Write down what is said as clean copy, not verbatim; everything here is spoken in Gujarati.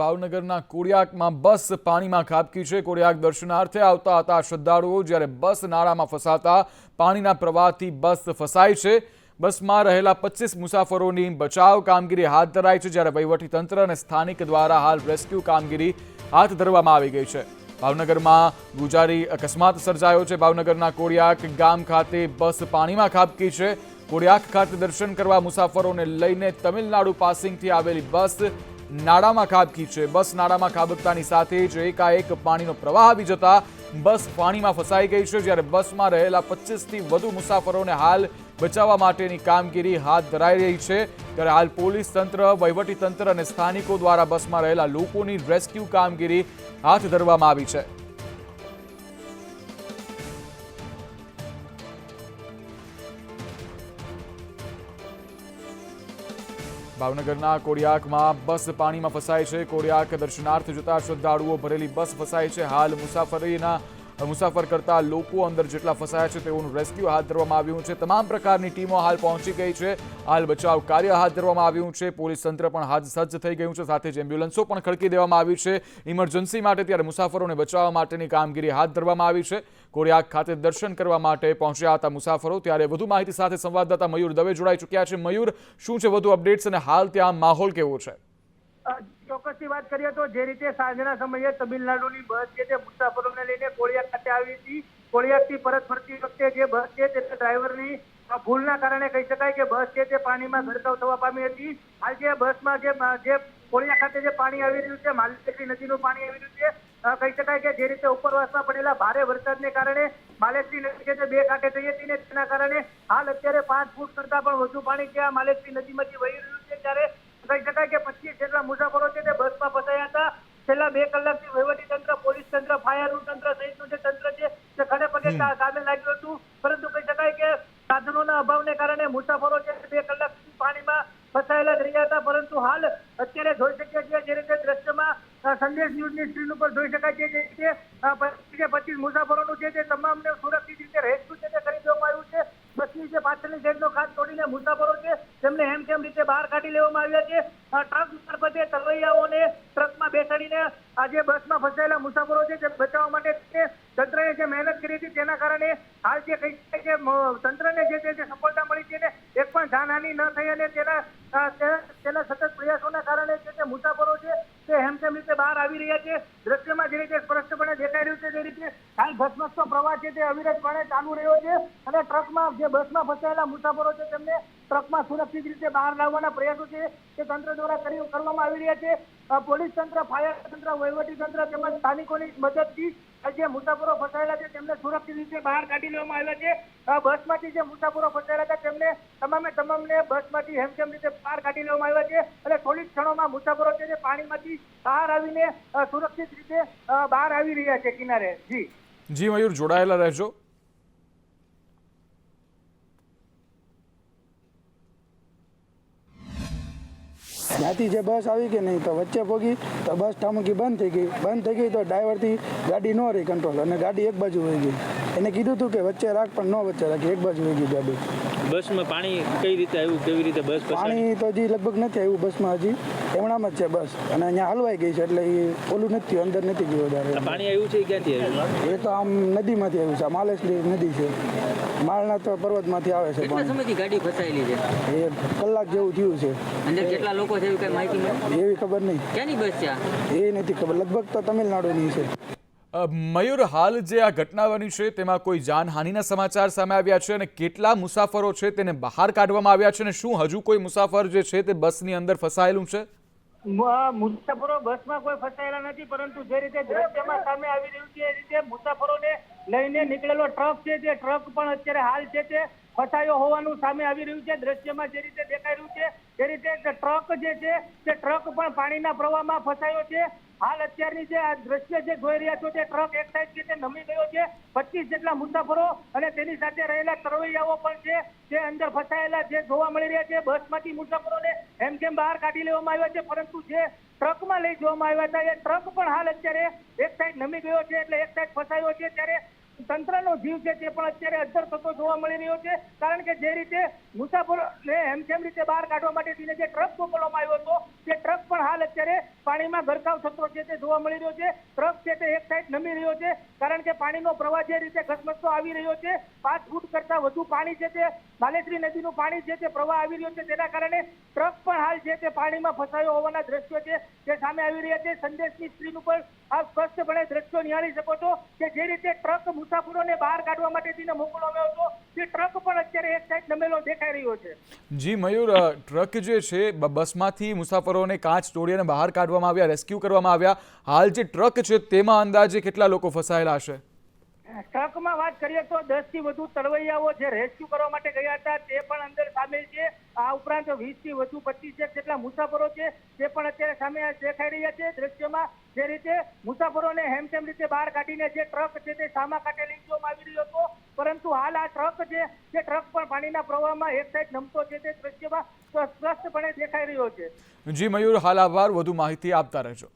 ભાવનગરના કોડિયાકમાં બસ પાણીમાં ખાબકી છે। કોડિયાક દર્શનાર્થે આવતા હતા શ્રદ્ધાળુઓ, જ્યારે બસ નાળામાં ફસાતા પાણીના પ્રવાહથી બસ ફસાઈ છે। બસમાં રહેલા 25 મુસાફરોની બચાવ કામગીરી હાથ ધરાઈ છે, જ્યારે વહીવટીતંત્ર અને સ્થાનિક દ્વારા હાલ રેસ્ક્યુ કામગીરી હાથ ધરવામાં આવી ગઈ છે। ભાવનગરમાં ગુજારી અકસ્માત સર્જાયો છે। ભાવનગરના કોડિયાક ગામ ખાતે બસ પાણીમાં ખાબકી છે। કોડિયાક ખાતે દર્શન કરવા મુસાફરોને લઈને તમિલનાડુ પાસિંગથી આવેલી બસ નાળામાં ખાબકી છે। બસ નાળામાં ખાબકતાની સાથે જ એકાએક પાણીનો પ્રવાહ આવી જતા બસ પાણીમાં ફસાઈ ગઈ છે, જ્યારે બસમાં રહેલા 25થી વધુ મુસાફરોને હાલ બચાવવા માટેની કામગીરી હાથ ધરાઈ રહી છે। ત્યારે હાલ પોલીસ તંત્ર, વહીવટીતંત્ર અને સ્થાનિકો દ્વારા બસમાં રહેલા લોકોની રેસ્ક્યુ કામગીરી હાથ ધરવામાં આવી છે। ભાવનગરના કોડિયાકમાં બસ પાણીમાં ફસાઈ છે। કોડિયાક દર્શનાર્થે જતા શ્રદ્ધાળુઓ ભરેલી બસ ફસાઈ છે। હાલ મુસાફર કરતા લોકો અંદર જેટલા ફસાયા છે તેઓનું રેસ્ક્યુ હાથ ધરવામાં આવ્યું છે। તમામ પ્રકારની ટીમો હાલ પહોંચી ગઈ છે। હાલ બચાવ કાર્ય હાથ ધરવામાં આવ્યું છે। પોલીસ તંત્ર પણ હાથ સજ્જ થઈ ગયું છે, સાથે જ એમ્બ્યુલન્સો પણ ખડકી દેવામાં આવી છે ઇમરજન્સી માટે। ત્યારે મુસાફરોને બચાવવા માટેની કામગીરી હાથ ધરવામાં આવી છે। કોડિયાક ખાતે દર્શન કરવા માટે પહોંચ્યા હતા મુસાફરો। ત્યારે વધુ માહિતી સાથે સંવાદદાતા મયુર દવે જોડાઈ ચૂક્યા છે। મયુર, શું છે વધુ અપડેટ્સ અને હાલ ત્યાં માહોલ કેવો છે? ચોક્કસથી વાત કરીએ તો જે રીતે સાંજના સમયે તમિલનાડુની બસ છે તે મુસાફરોને લઈને કોડિયાક ખાતે આવી હતી। કોડિયાકથી પરત ફરતી વખતે જે બસ છે તે ડ્રાઈવરની ભૂલના કારણે કહી શકાય કે બસ છે તે પાણીમાં ગરકાવ થવા પામી હતી। હાલ જે બસમાં જે કોડિયાક ખાતે જે પાણી આવી રહ્યું છે, માલેશ્રી નદીનું પાણી આવી રહ્યું છે, કહી શકાય કે જે રીતે ઉપરવાસમાં પડેલા ભારે વરસાદને કારણે માલેશ્રી નદી છે તે બે કાંઠે થઈ હતી ને તેના કારણે હાલ અત્યારે 5 ફૂટ કરતા પણ વધુ પાણી ત્યાં માલેશ્રી નદીમાંથી વહી રહ્યું છે। ત્યારે કહી શકાય કે 25 જેટલા મુસાફરો છે તે બસમાં ફસાયા હતા। છેલ્લા 2 કલાકથી વહીવટીતંત્ર, પોલીસ તંત્ર, ફાયર તંત્ર સહિતનું જે તંત્ર છે તે ખડે પગે કામે લાગ્યું હતું, પરંતુ કહી શકાય કે સાધનોના અભાવને કારણે મુસાફરો છે 2 કલાકથી પાણીમાં ફસાયેલા જ રહ્યા હતા। પરંતુ હાલ અત્યારે જોઈ શકીએ છીએ જે રીતે દ્રશ્યમાં સંદેશ ન્યૂઝની સ્ક્રીન ઉપર જોઈ શકાય છે જે રીતે 25 મુસાફરોનું છે તે તમામને સુરક્ષિત રીતે રેસ્ક્યુ છે તે કરી દેવામાં આવ્યું છે। બસની જે પાછળની સાઈડનો ખાસ તોડીને મુસાફરો છે તેમને હેમખેમ રીતે બહાર કાઢી લેવામાં આવ્યા છે। ટ્રક મારફતે તરવૈયાઓને ટ્રકમાં બેસાડીને આજે બસમાં ફસાયેલા મુસાફરો છે તે બચાવવા માટે તંત્રએ જે મહેનત કરી હતી તેના કારણે હાલ જે કહી શકાય કે તંત્રને જે સફળતા મળી છે ને એક પણ જાનહાનિ ન થઈ અને તેના સતત પ્રયાસોના કારણે જે મુસાફરો છે તે હેમખેમ રીતે બહાર આવી રહ્યા છે। દ્રશ્યમાં જે રીતે સ્પષ્ટપણે દેખાઈ રહ્યું છે તે રીતે હાલ ધસમસતો પ્રવાહ છે તે અવિરતપણે ચાલુ રહ્યો છે અને ટ્રકમાં જે બસમાં ફસાયેલા મુસાફરો છે તેમને ટ્રકમાં સુરક્ષિત રીતે બહાર લાવવાના પ્રયાસો છે તે તંત્ર દ્વારા કરવામાં આવી રહ્યા છે। પોલીસ તંત્ર, ફાયર તંત્ર, વહીવટી તંત્ર તેમજ સ્થાનિકોની મદદથી જે મુસાફરો ફસાયેલા છે તેમને સુરક્ષિત રીતે બહાર કાઢી લેવામાં આવ્યા છે। બસમાંથી જે મુસાફરો ફસાયેલા હતા તેમને તમામને બસમાંથી હેમખેમ રીતે બહાર કાઢી લેવામાં આવ્યા છે અને થોડી ક્ષણોમાં મુસાફરો છે તે પાણીમાંથી બહાર આવીને સુરક્ષિત રીતે બહાર આવી રહ્યા છે કિનારે। જી મયુર, જોડાયેલા રહેજો। ત્યાંથી જે બસ આવી કે નહીં તો વચ્ચે પહોંચી તો બસ ઠામકી બંધ થઈ ગઈ તો ડ્રાઈવરથી ગાડી ન રહી કંટ્રોલ અને ગાડી એક બાજુ વહી ગઈ। એને કીધું હતું કે વચ્ચે રાખ, પણ ન વચ્ચે રાખી, એક બાજુ વહી ગઈ ગાડી। બસમાં પાણી કઈ રીતે આવ્યું, કેવી રીતે બસ? પાણી તો હજી લગભગ નથી આવ્યું બસમાં, હજી એમણામાં જ છે બસ અને અહીંયા હલવાઈ ગઈ છે એટલે એ ઓલું નથી થયું, અંદર નથી ગયું વધારે। પાણી આવ્યું છે ક્યાંથી આવ્યું? એ તો આમ નદીમાંથી આવ્યું છે, માલેશ્રી નદી છે, માળના તો પર્વતમાંથી આવે છે। કેટલા સમયથી ગાડી ફસાયેલી છે? એ કલાક જેવું થયું છે। અંદર કેટલા લોકો છે એવી કઈ માહિતી મળી? એવી ખબર નહીં, ક્યાંની બસ છે? એ નથી ખબર, લગભગ તો તમિલનાડુની છે। મયુર, હાલ જે આ ઘટના બની છે તેમાં કોઈ જાનહાનિના સમાચાર સામે આવ્યા છે અને કેટલા મુસાફરો છે તેને બહાર કાઢવામાં આવ્યા છે અને શું હજુ કોઈ મુસાફર જે છે તે બસની અંદર ફસાયેલું છે? મુસાફરો બસમાં કોઈ ફસાયેલા નથી, પરંતુ જે રીતે દ્રશ્યમાં સામે આવી રહ્યું છે એ રીતે મુસાફરોને લઈને નીકળેલો ટ્રક છે તે ટ્રક પણ અત્યારે હાલ છે તે ફસાયો હોવાનું સામે આવી રહ્યું છે। દ્રશ્યમાં જે રીતે દેખાઈ રહ્યું છે તે રીતે ટ્રક જે છે તે ટ્રક પણ પાણીના પ્રવાહમાં ફસાયો છે। હાલ અત્યારની જે આ દ્રશ્ય જે જોઈ રહ્યા છો તે ટ્રક એક સાઈડ છે તે નમી ગયો છે। 25 જેટલા મુસાફરો અને તેની સાથે રહેલા તરવૈયાઓ પણ છે તે અંદર ફસાયેલા જે જોવા મળી રહ્યા છે। બસમાંથી મુસાફરોને હેમખેમ બહાર કાઢી લેવામાં આવ્યા છે, પરંતુ જે ટ્રકમાં લઈ જવામાં આવ્યા હતા એ ટ્રક પણ હાલ અત્યારે એક સાઈડ નમી ગયો છે એટલે એક સાઈડ ફસાયો છે। ત્યારે તંત્રનો જીવ છે તે પણ અત્યારે અદ્ધર થતો જોવા મળી રહ્યો છે, કારણ કે જે રીતે મુસાફરોને હેમખેમ રીતે બહાર કાઢવા માટે થઈને જે ટ્રક મોકલવામાં આવ્યો હતો તે ટ્રક પણ હાલ અત્યારે પાણીમાં ગરકાવ થતો છે તે જોવા મળી રહ્યો છે. ટ્રક છે તે એક સાઈડ નમી રહ્યો છે, કારણ કે પાણીનો પ્રવાહ જે રીતે ઘસમસતો આવી રહ્યો છે, 5 ફૂટ કરતા વધુ પાણી છે તે બાલેશ્રી નદીનું પાણી છે તે પ્રવાહ આવી રહ્યો છે, તેના કારણે ટ્રક પણ હાલ છે તે પાણીમાં ફસાયો હોવાના દ્રશ્યો છે તે સામે આવી રહ્યા છે. સંદેશની સ્ક્રીન ઉપર આપ સ્પષ્ટપણે દ્રશ્યો નિહાળી શકો છો કે જે રીતે ટ્રક મુસાફરોને બહાર કાઢવા માટે મોકલવામાં આવ્યો હતો તે ટ્રક પણ અત્યારે એક સાઈડ નમેલો દેખાઈ રહ્યો છે. જી મયુર, ટ્રક જે છે બસમાંથી મુસાફરોને કાચ તોડી અને બહાર કાઢવામાં આવ્યા, રેસ્ક્યુ કરવામાં આવ્યા. હાલ જે ટ્રક છે તેમાં અંદાજે કેટલા લોકો ફસાયેલા હશે? ટ્રકમાં વાત કરીએ તો 10 થી વધુ તરવૈયાઓ જે રેસ્ક્યુ કરવા માટે ગયા હતા તે પણ અંદર સામેલ છે. આ ઉપરાંત 20 થી વધુ 25 જેટલા મુસાફરો છે તે પણ અત્યારે સામે દેખાઈ રહ્યા છે. દ્રશ્યમાં જે રીતે મુસાફરોને હેમખેમ રીતે બહાર કાઢીને જે ટ્રક છે તે સામા કાંઠે લઈ જવામાં આવી રહ્યો હતો, પરંતુ હાલ આ ટ્રક છે તે ટ્રક પણ પાણીના પ્રવાહમાં એક સાઈડ નમતો છે તે દ્રશ્યમાં સ્પષ્ટપણે દેખાઈ રહ્યો છે. જી મયુર, હાલ આભાર, વધુ માહિતી આપતા રહેજો.